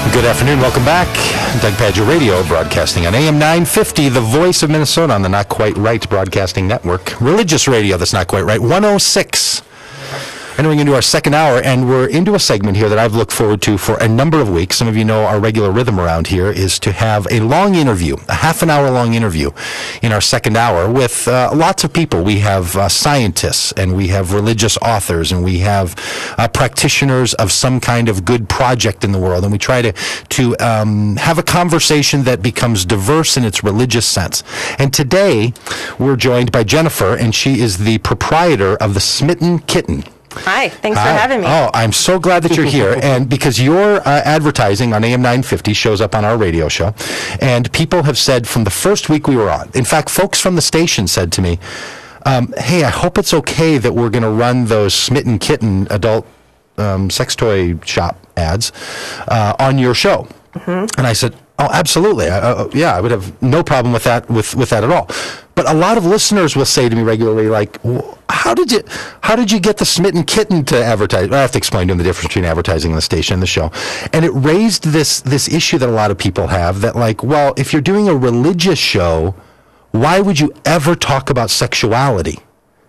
Good afternoon. Welcome back. Doug Padgett Radio, broadcasting on AM 950, the voice of Minnesota on the Not Quite Right Broadcasting Network. Religious radio that's not quite right. 106. Entering into our second hour, and we're into a segment here that I've looked forward to for a number of weeks. Some of you know our regular rhythm around here is to have a long interview, a half-an-hour-long interview in our second hour with lots of people. We have scientists, and we have religious authors, and we have practitioners of some kind of good project in the world, and we try to have a conversation that becomes diverse in its religious sense. And today, we're joined by Jennifer, and she is the proprietor of the Smitten Kitten. Hi, thanks for having me. Oh, I'm so glad that you're here. And because your advertising on AM 950 shows up on our radio show, and people have said from the first week we were on, in fact, folks from the station said to me, hey, I hope it's okay that we're going to run those Smitten Kitten adult sex toy shop ads on your show. Mm-hmm. And I said, oh, absolutely. Yeah, I would have no problem with that at all. But a lot of listeners will say to me regularly, like, how did you get the Smitten Kitten to advertise? I have to explain to them the difference between advertising on the station and the show. And it raised this issue that a lot of people have that, like, well, if you're doing a religious show, why would you ever talk about sexuality?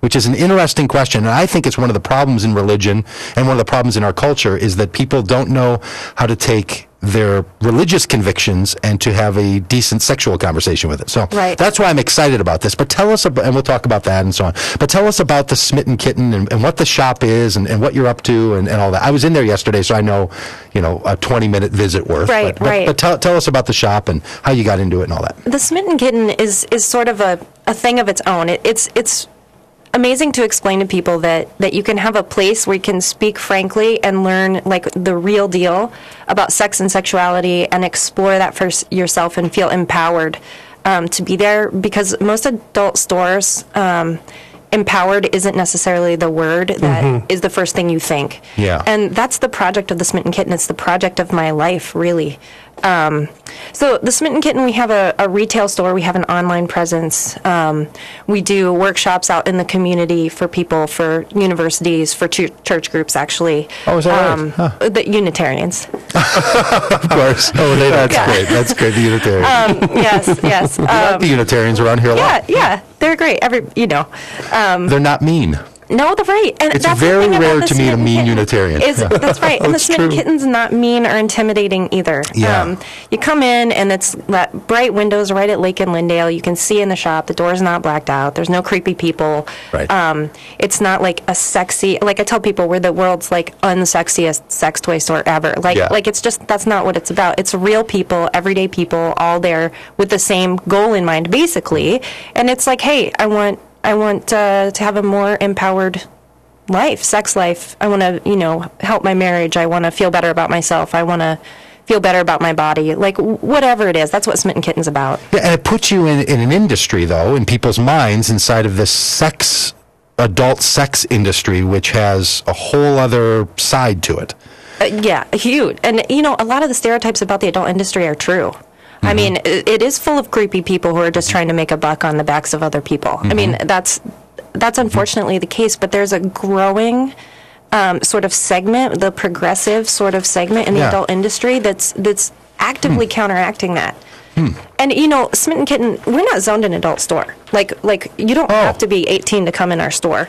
Which is an interesting question, and I think it's one of the problems in religion and one of the problems in our culture is that people don't know how to take their religious convictions and to have a decent sexual conversation with it. So That's why I'm excited about this. But tell us, and we'll talk about that and so on, but tell us about the Smitten Kitten and what the shop is and what you're up to and all that. I was in there yesterday, so I know, a 20-minute visit worth. Right. But tell us about the shop and how you got into it and all that. The Smitten Kitten is sort of a thing of its own. It's amazing to explain to people that you can have a place where you can speak frankly and learn like the real deal about sex and sexuality and explore that for yourself and feel empowered to be there, because most adult stores, empowered isn't necessarily the word that is the first thing you think. Yeah. And that's the project of the Smitten Kitten. It's the project of my life, really. So the Smitten Kitten, we have a retail store. We have an online presence. We do workshops out in the community for people, for universities, for church groups, actually. Oh, is that right? Huh. The Unitarians. Of course. Oh, that's great. That's great, the Unitarians. Yes. We like the Unitarians around here a lot. Yeah. They're great. They're not mean. No, they're right. And it's that's very rare to meet a mean Kitten. Unitarian. That's right. And the Smitten Kitten's not mean or intimidating either. Yeah. You come in, and it's that bright windows right at Lake and Lyndale. You can see in the shop. The door's not blacked out. There's no creepy people. Right. It's not like a sexy, like I tell people, we're the world's like unsexiest sex toy store ever. Like it's just, that's not what it's about. It's real people, everyday people, all there with the same goal in mind, basically. And it's like, hey, I want to have a more empowered life, sex life. I want to, help my marriage. I want to feel better about myself. I want to feel better about my body. Like, whatever it is, that's what Smitten Kitten's about. Yeah, and it puts you in an industry, though, in people's minds inside of this adult sex industry, which has a whole other side to it. Yeah, huge. And, a lot of the stereotypes about the adult industry are true. I mean, it is full of creepy people who are just trying to make a buck on the backs of other people. I mean, that's unfortunately the case, but there's a growing sort of segment, the progressive sort of segment in the adult industry that's actively counteracting that. And, Smitten Kitten, we're not zoned an adult store. Like you don't have to be 18 to come in our store.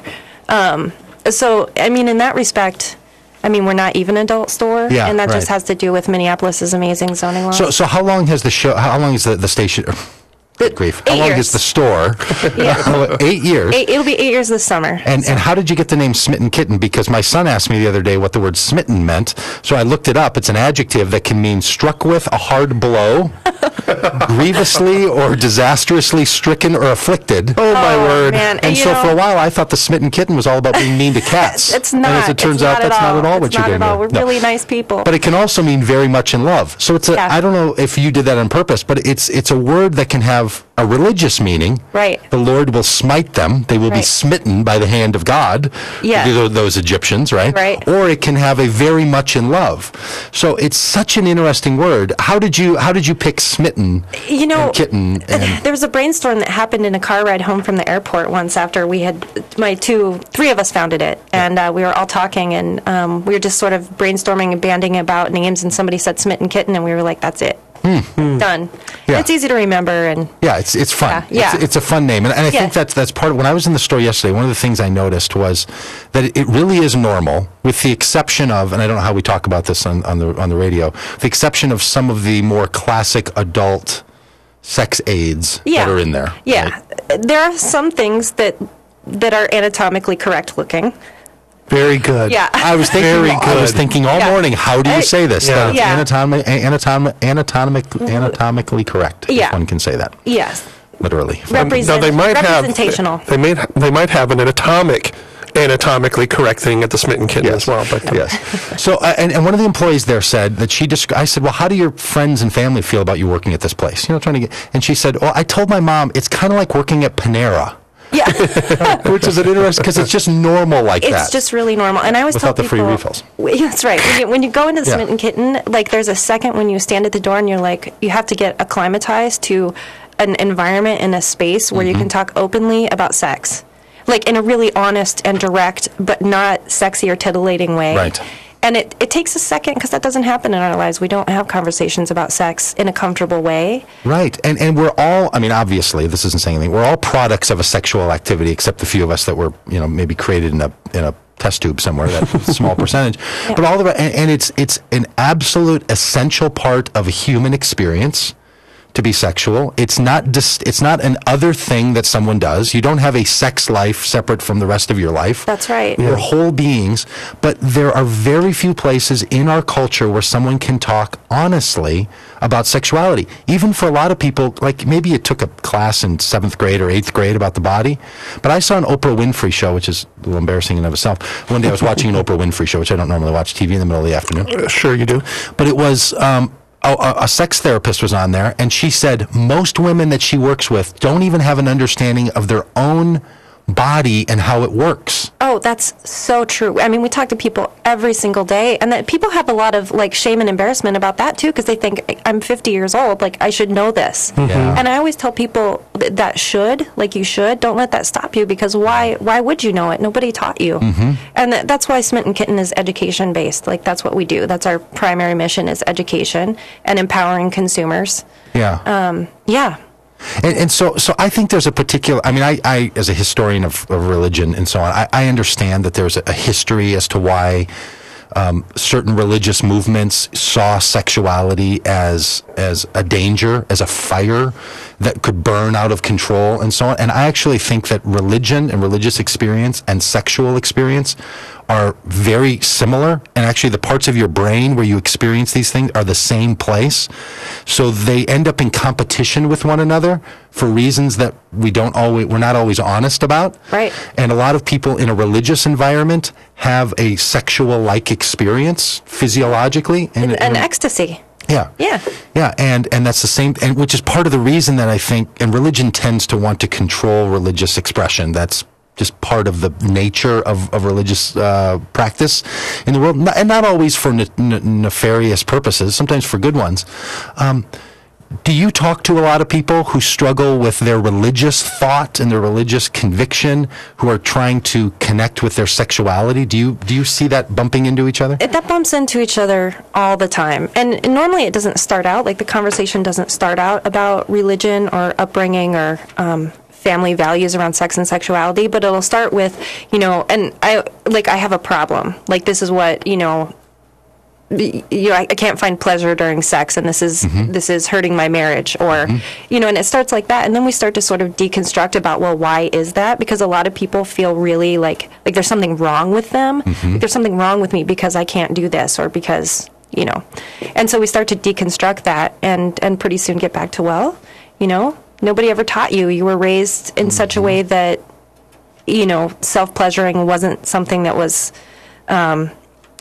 So, I mean, in that respect, we're not even an adult store, and that just has to do with Minneapolis's amazing zoning law. So how long has how long is the station? Grief. How long is the store? 8 years. It'll be 8 years this summer. And how did you get the name Smitten Kitten? Because my son asked me the other day what the word smitten meant, so I looked it up. It's an adjective that can mean struck with a hard blow, grievously or disastrously stricken or afflicted. Oh, my word. Man. And so for a while, I thought the Smitten Kitten was all about being mean to cats. It's not. And as it turns out, that's not at all what you're doing. It's not at all. We're really nice people. But it can also mean very much in love. So it's I don't know if you did that on purpose, but it's a word that can have have a religious meaning. Right. The Lord will smite them. They will be Right. smitten by the hand of God. Yeah. Those Egyptians, right? Right. Or it can have a very much in love. So it's such an interesting word. How did you pick smitten and kitten? And There was a brainstorm that happened in a car ride home from the airport once after we had, three of us founded it, and we were all talking, and we were just sort of brainstorming and banding about names, and somebody said smitten kitten, and we were like, that's it. Done. Yeah. It's easy to remember, and yeah, it's fun. Yeah. It's a fun name, and I think Yeah. that's part of. When I was in the store yesterday, one of the things I noticed was that it really is normal, with the exception of, and I don't know how we talk about this on the radio, the exception of some of the more classic adult sex aids that are in there. Yeah, right? there are some things that are anatomically correct looking. Very good. Yeah. I was thinking all Yeah. morning, how do you say this? Yeah. That it's Yeah. anatomically correct. Yeah. If one can say that. Yes. Literally. Now, they might representational. have they might have an anatomically correct thing at the smitten kitten as well. But Yes. So, and one of the employees there said that I said, well, how do your friends and family feel about you working at this place? Trying to get, and she said, well, I told my mom, it's kind of like working at Panera, Yeah. which is an interesting, because it's just normal like that. It's just really normal. And I always Without tell the free people, refills. That's right. When you go into the Yeah. Smitten Kitten, like there's a second when you stand at the door and you're like, you have to get acclimatized to an environment and a space where you Mm-hmm. can talk openly about sex. Like in a really honest and direct, but not sexy or titillating way. Right. And it takes a second because that doesn't happen in our lives. We don't have conversations about sex in a comfortable way. Right. And we're all, I mean, obviously, this isn't saying anything. We're all products of a sexual activity, except the few of us that were, maybe created in a test tube somewhere, that small percentage. Yeah. But all the and it's an absolute essential part of a human experience to be sexual. It's not it's not an other thing that someone does. You don't have a sex life separate from the rest of your life. That's right. We're whole beings, but there are very few places in our culture where someone can talk honestly about sexuality. Even for a lot of people, like maybe you took a class in 7th grade or 8th grade about the body, but I saw an Oprah Winfrey show, which is a little embarrassing in and of itself. One day I was watching an Oprah Winfrey show, which I don't normally watch TV in the middle of the afternoon. sure you do. But it was a sex therapist was on there, and she said most women that she works with don't even have an understanding of their own body and how it works. Oh, that's so true. I mean, we talk to people every single day, and that people have a lot of like shame and embarrassment about that too, because they think I'm 50 years old, like I should know this. Yeah. And I always tell people that should, like you should, don't let that stop you, because why would you know it? Nobody taught you. And that's why Smitten Kitten is education based. Like that's what we do. That's our primary mission, is education and empowering consumers. Yeah. Yeah. And so I think there's a particular, I mean, I as a historian of religion and so on, I understand that there's a history as to why certain religious movements saw sexuality as a danger, as a fire that could burn out of control and so on. And I actually think that religion and religious experience and sexual experience are very similar, and actually the parts of your brain where you experience these things are the same place. So they end up in competition with one another for reasons that we're not always honest about. Right. And a lot of people in a religious environment have a sexual-like experience physiologically. And ecstasy. Yeah. Yeah. Yeah, and that's the same, and which is part of the reason that I think, and religion tends to want to control religious expression. That's just part of the nature of religious practice in the world, and not always for nefarious purposes, sometimes for good ones. Do you talk to a lot of people who struggle with their religious thought and their religious conviction, who are trying to connect with their sexuality? Do you see that bumping into each other? That bumps into each other all the time. And normally it doesn't start out, like the conversation doesn't start out about religion or upbringing or family values around sex and sexuality, but it'll start with, and I have a problem. Like this is what, I can't find pleasure during sex, and this is hurting my marriage, or and it starts like that, and then we start to sort of deconstruct about, well, why is that? Because a lot of people feel really like there's something wrong with them. Like there's something wrong with me because I can't do this, or because and so we start to deconstruct that, and pretty soon get back to, well, nobody ever taught you. You were raised in such a way that self-pleasuring wasn't something that was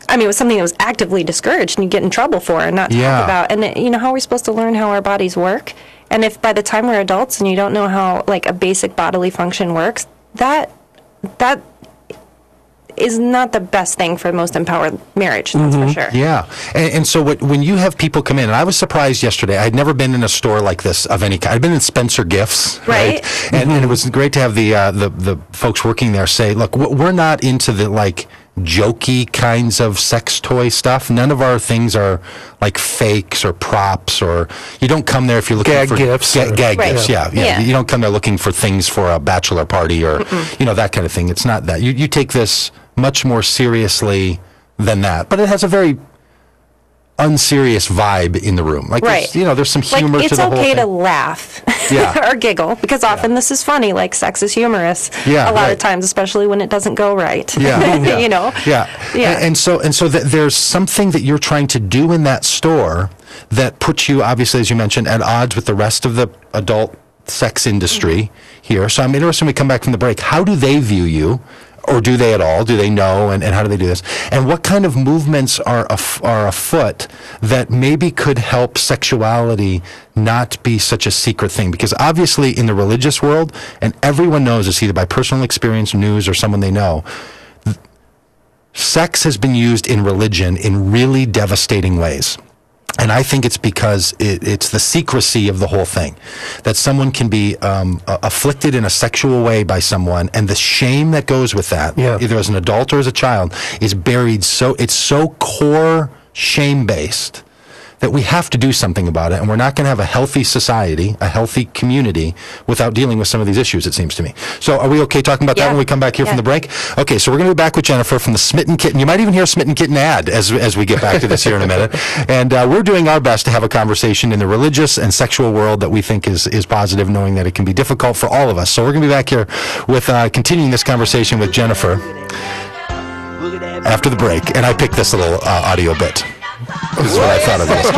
it was something that was actively discouraged and you get in trouble for and not talked about. And, how are we supposed to learn how our bodies work And if by the time we're adults and you don't know how like a basic bodily function works, that is not the best thing for the most empowered marriage, that's for sure. Yeah. And so when you have people come in, and I was surprised yesterday, I'd never been in a store like this of any kind. I'd been in Spencer Gifts, right? And it was great to have the folks working there say, look, we're not into the like jokey kinds of sex toy stuff. None of our things are like fakes or props, or you don't come there if you're looking Gag for gifts. gag Right. gifts. Yeah. Yeah. You don't come there looking for things for a bachelor party or that kind of thing. It's not that. You take this much more seriously than that, but it has a very unserious vibe in the room. Like, Right. there's some humor like, to the whole thing. it's okay to laugh Yeah. or giggle, because often this is funny, like sex is humorous Yeah, a lot right. of times, especially when it doesn't go right. Yeah. You know? Yeah. Yeah. And so that there's something that you're trying to do in that store that puts you, obviously, as you mentioned, at odds with the rest of the adult sex industry here. So I'm interested when we come back from the break, how do they view you? Or do they at all? Do they know? And how do they do this? And what kind of movements are afoot that maybe could help sexuality not be such a secret thing? Because obviously in the religious world, and everyone knows this either by personal experience, news, or someone they know, sex has been used in religion in really devastating ways. And I think it's because it's the secrecy of the whole thing, that someone can be afflicted in a sexual way by someone, and the shame that goes with that, either as an adult or as a child, is buried it's so core shame-based that we have to do something about it, and we're not going to have a healthy society, a healthy community, without dealing with some of these issues, it seems to me. So are we okay talking about that Yeah. when we come back here from the break? Okay, so we're going to be back with Jennifer from the Smitten Kitten. You might even hear a Smitten Kitten ad as we get back to this here in a minute. And we're doing our best to have a conversation in the religious and sexual world that we think is positive, knowing that it can be difficult for all of us. So we're going to be back here with continuing this conversation with Jennifer after the break. And I picked this little audio bit. This is what I thought of yesterday.